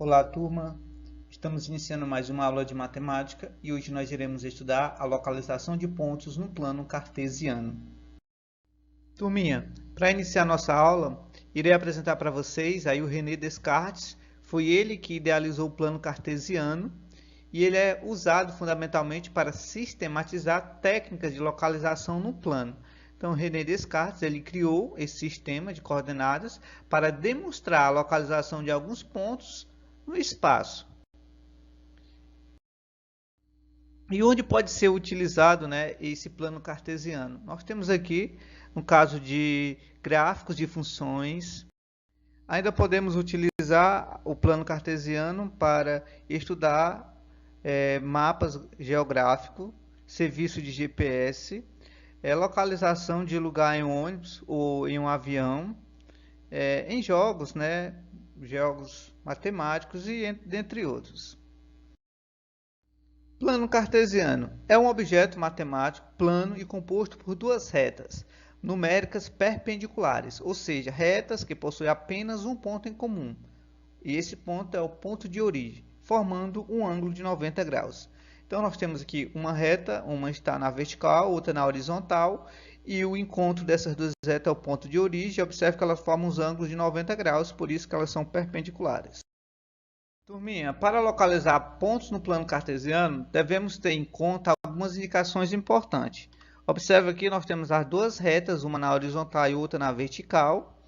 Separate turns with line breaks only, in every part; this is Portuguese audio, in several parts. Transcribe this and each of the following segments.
Olá, turma! Estamos iniciando mais uma aula de matemática e hoje nós iremos estudar a localização de pontos no plano cartesiano. Turminha, para iniciar nossa aula, irei apresentar para vocês aí o René Descartes. Foi ele que idealizou o plano cartesiano e ele é usado fundamentalmente para sistematizar técnicas de localização no plano. Então, René Descartes ele criou esse sistema de coordenadas para demonstrar a localização de alguns pontos no espaço. E onde pode ser utilizado, esse plano cartesiano? Nós temos aqui, no caso de gráficos de funções, ainda podemos utilizar o plano cartesiano para estudar mapas geográficos, serviço de GPS, localização de lugar em um ônibus ou em um avião, em jogos, jogos matemáticos e dentre outros. Plano cartesiano é um objeto matemático plano e composto por duas retas numéricas perpendiculares, ou seja, retas que possuem apenas um ponto em comum. E esse ponto é o ponto de origem, formando um ângulo de 90 graus. Então, nós temos aqui uma reta, uma está na vertical, outra na horizontal, e o encontro dessas duas retas é o ponto de origem. Observe que elas formam os ângulos de 90 graus, por isso que elas são perpendiculares. Turminha, para localizar pontos no plano cartesiano, devemos ter em conta algumas indicações importantes. Observe aqui, nós temos as duas retas, uma na horizontal e outra na vertical,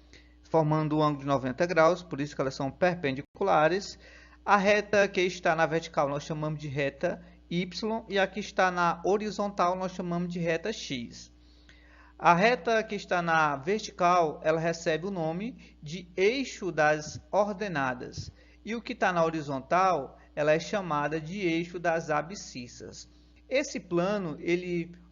formando um ângulo de 90 graus, por isso que elas são perpendiculares. A reta que está na vertical nós chamamos de reta Y e a que está na horizontal nós chamamos de reta X. A reta que está na vertical, ela recebe o nome de eixo das ordenadas. E o que está na horizontal, ela é chamada de eixo das abscissas. Esse plano,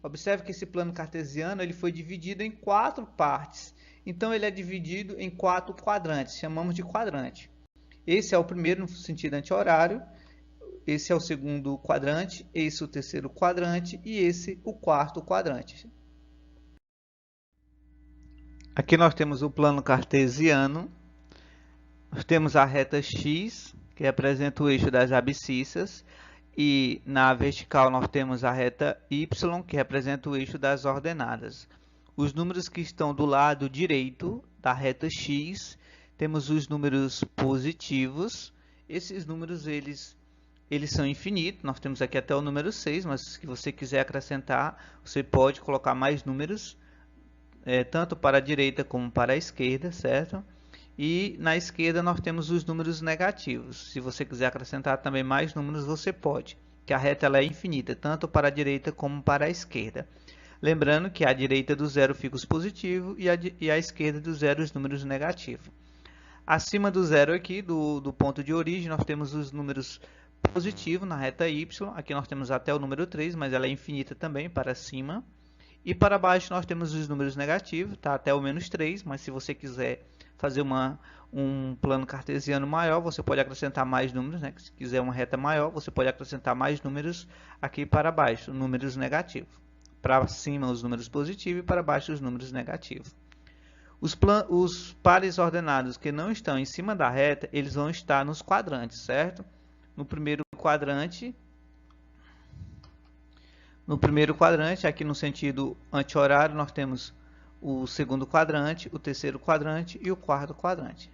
observe que esse plano cartesiano ele foi dividido em 4 partes. Então, ele é dividido em 4 quadrantes, chamamos de quadrante. Esse é o primeiro no sentido anti-horário, esse é o segundo quadrante, esse é o terceiro quadrante e esse o quarto quadrante. Aqui nós temos o plano cartesiano. Nós temos a reta X, que representa o eixo das abscissas, e na vertical nós temos a reta Y, que representa o eixo das ordenadas. Os números que estão do lado direito da reta X, temos os números positivos. Esses números eles são infinitos, nós temos aqui até o número 6, mas se você quiser acrescentar, você pode colocar mais números, tanto para a direita como para a esquerda, certo? E na esquerda nós temos os números negativos. Se você quiser acrescentar também mais números, você pode. Que a reta ela é infinita, tanto para a direita como para a esquerda. Lembrando que à direita do zero fica os positivos e à esquerda do zero os números negativos. Acima do zero aqui, do ponto de origem, nós temos os números positivos na reta Y. Aqui nós temos até o número 3, mas ela é infinita também para cima. E para baixo nós temos os números negativos, tá? Até o menos 3, mas se você quiser fazer um plano cartesiano maior, você pode acrescentar mais números, Se quiser uma reta maior, você pode acrescentar mais números aqui para baixo, números negativos. Para cima os números positivos e para baixo os números negativos. Os pares ordenados que não estão em cima da reta, eles vão estar nos quadrantes, certo? No primeiro quadrante, aqui no sentido anti-horário, nós temos o segundo quadrante, o terceiro quadrante e o quarto quadrante.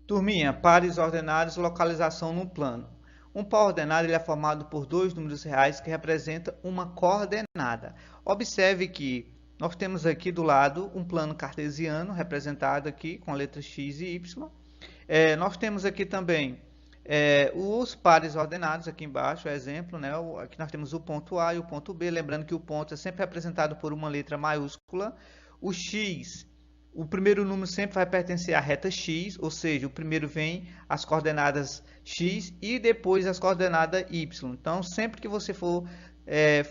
Turminha, pares ordenados, localização no plano. Um par ordenado ele é formado por dois números reais que representam uma coordenada. Observe que nós temos aqui do lado um plano cartesiano, representado aqui com a letra X e Y. Nós temos aqui também os pares ordenados, aqui embaixo, exemplo, aqui nós temos o ponto A e o ponto B, lembrando que o ponto é sempre representado por uma letra maiúscula. O X, o primeiro número sempre vai pertencer à reta X, ou seja, o primeiro vem as coordenadas X e depois as coordenadas Y. Então, sempre que você for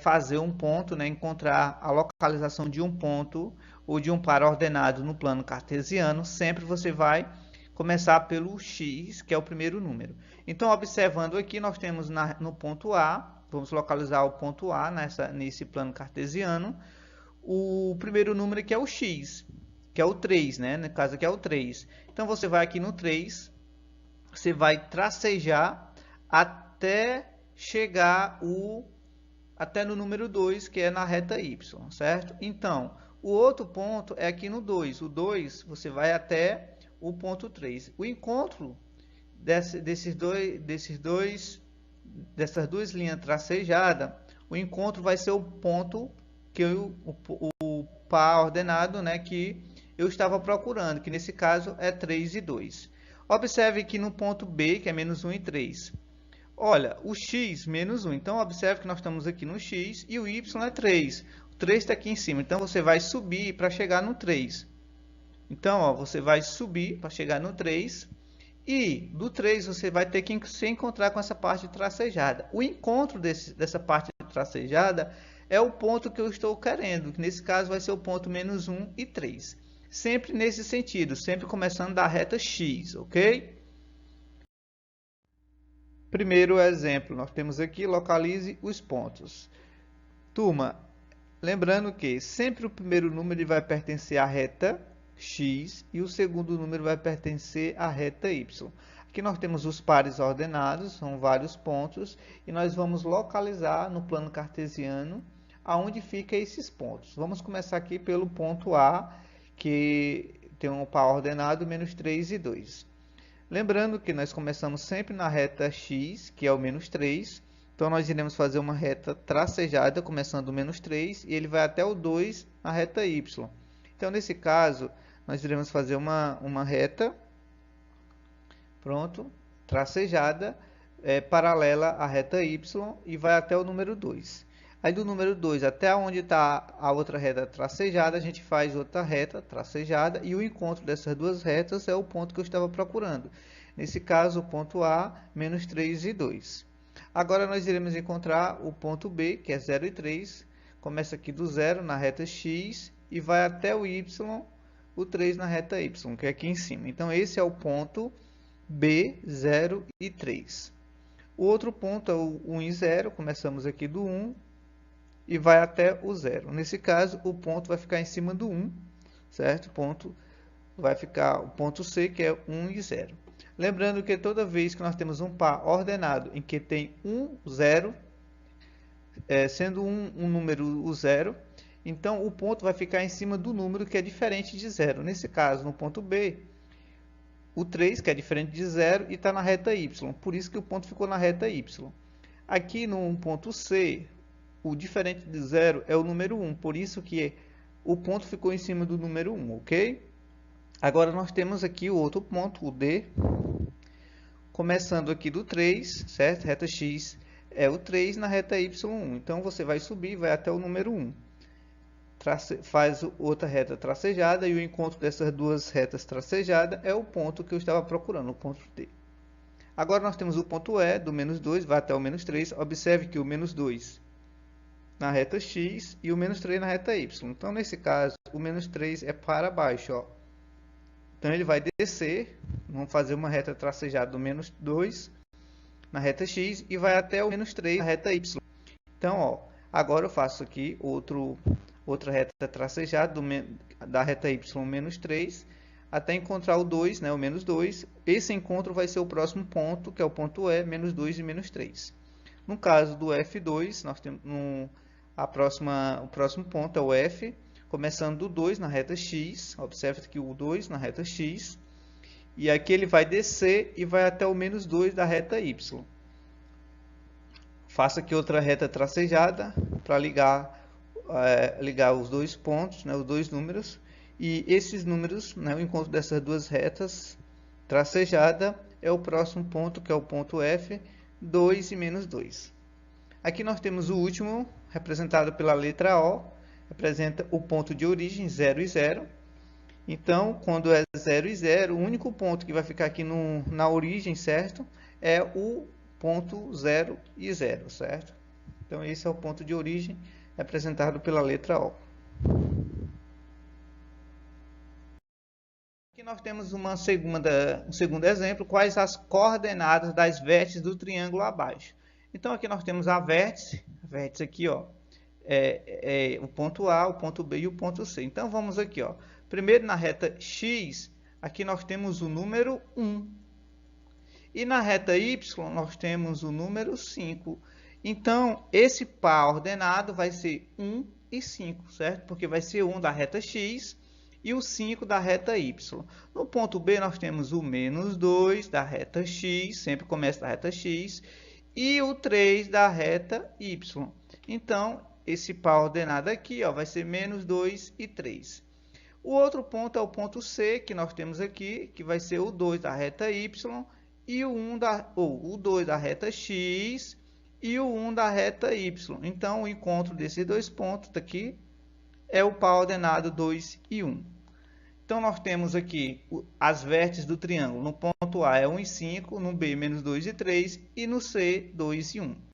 fazer um ponto, encontrar a localização de um ponto ou de um par ordenado no plano cartesiano, sempre você vai começar pelo X, que é o primeiro número. Então, observando aqui, nós temos no ponto A, vamos localizar o ponto A nesse plano cartesiano, o primeiro número que é o X, que é o 3, né? No caso aqui é o 3. Então você vai aqui no 3, você vai tracejar até chegar até no número 2, que é na reta y, certo? Então, o outro ponto é aqui no 2. O 2 você vai até o ponto 3. O encontro dessas duas linhas tracejadas, o encontro vai ser o ponto que o par ordenado, né, que eu estava procurando, que nesse caso é 3 e 2. Observe que no ponto B, que é menos 1 e 3. Olha, o x menos 1. Então, observe que nós estamos aqui no x e o y é 3. O 3 está aqui em cima. Então, você vai subir para chegar no 3. Então, ó, você vai subir para chegar no 3. E do 3 você vai ter que se encontrar com essa parte tracejada. O encontro dessa parte tracejada é o ponto que eu estou querendo. Que nesse caso vai ser o ponto menos 1 e 3. Sempre nesse sentido, sempre começando da reta x, ok? Primeiro exemplo, nós temos aqui, localize os pontos. Turma, lembrando que sempre o primeiro número vai pertencer à reta x e o segundo número vai pertencer à reta y. Aqui nós temos os pares ordenados, são vários pontos, e nós vamos localizar no plano cartesiano aonde ficam esses pontos. Vamos começar aqui pelo ponto A, que tem um par ordenado, menos 3 e 2. Lembrando que nós começamos sempre na reta x, que é o menos 3. Então, nós iremos fazer uma reta tracejada, começando o menos 3, e ele vai até o 2 na reta y. Então, nesse caso, nós iremos fazer uma reta, pronto, tracejada, paralela à reta y, e vai até o número 2. Aí, do número 2 até onde está a outra reta tracejada, a gente faz outra reta tracejada, e o encontro dessas duas retas é o ponto que eu estava procurando. Nesse caso, o ponto A, menos 3 e 2. Agora, nós iremos encontrar o ponto B, que é 0 e 3. Começa aqui do 0 na reta x e vai até o y, o 3 na reta y, que é aqui em cima. Então, esse é o ponto B, 0 e 3. O outro ponto é o 1 e 0. Começamos aqui do 1 e vai até o 0. Nesse caso, o ponto vai ficar em cima do 1, certo? Vai ficar o ponto C, que é 1 e 0. Lembrando que toda vez que nós temos um par ordenado em que tem 1, 0, sendo um número o 0, então o ponto vai ficar em cima do número que é diferente de 0. Nesse caso, no ponto B, o 3, que é diferente de 0, e está na reta y. Por isso que o ponto ficou na reta y. Aqui no ponto C, o diferente de 0 é o número 1, por isso que o ponto ficou em cima do número 1, ok? Agora nós temos aqui o outro ponto, o D, começando aqui do 3, certo? Reta x é o 3 na reta y1. Então você vai subir, vai até o número 1. Faz outra reta tracejada e o encontro dessas duas retas tracejadas é o ponto que eu estava procurando, o ponto D. Agora nós temos o ponto E, do menos 2, vai até o menos 3. Observe que o menos 2 na reta x e o menos 3 na reta y. Então, nesse caso, o menos 3 é para baixo, ó. Então, ele vai descer, vamos fazer uma reta tracejada do menos 2 na reta x e vai até o menos 3 na reta y. Então, ó, agora eu faço aqui outra reta tracejada da reta y menos 3 até encontrar o 2, né, o menos 2. Esse encontro vai ser o próximo ponto, que é o ponto E, menos 2 e menos 3. No caso do F2, nós temos o próximo ponto é o F, começando do 2 na reta x. Observe aqui o 2 na reta x. E aqui ele vai descer e vai até o menos 2 da reta y. Faça aqui outra reta tracejada para ligar os dois pontos, né, os dois números. E esses números, né, o encontro dessas duas retas tracejada é o próximo ponto, que é o ponto F, 2 e menos 2. Aqui nós temos o último, representado pela letra O, representa o ponto de origem, 0 e 0. Então, quando é 0 e 0, o único ponto que vai ficar aqui na origem, certo? É o ponto 0 e 0, certo? Então, esse é o ponto de origem, representado pela letra O. Aqui nós temos um segundo exemplo, quais as coordenadas das vértices do triângulo abaixo. Então, aqui nós temos a vértice aqui, ó, o ponto A, o ponto B e o ponto C. Então, vamos aqui, ó. Primeiro, na reta X, aqui nós temos o número 1. E na reta Y, nós temos o número 5. Então, esse par ordenado vai ser 1 e 5, certo? Porque vai ser 1 da reta X e o 5 da reta Y. No ponto B, nós temos o menos 2 da reta X, sempre começa da reta X, e o 3 da reta Y. Então, esse par ordenado aqui, ó, vai ser menos 2 e 3. O outro ponto é o ponto C, que nós temos aqui, que vai ser o 2 da reta Y e o 2 da reta X e o 1 da reta Y. Então, o encontro desses dois pontos aqui é o par ordenado 2 e 1. Então, nós temos aqui as vértices do triângulo. No ponto A é 1 e 5, no B, menos 2 e 3, e no C, 2 e 1.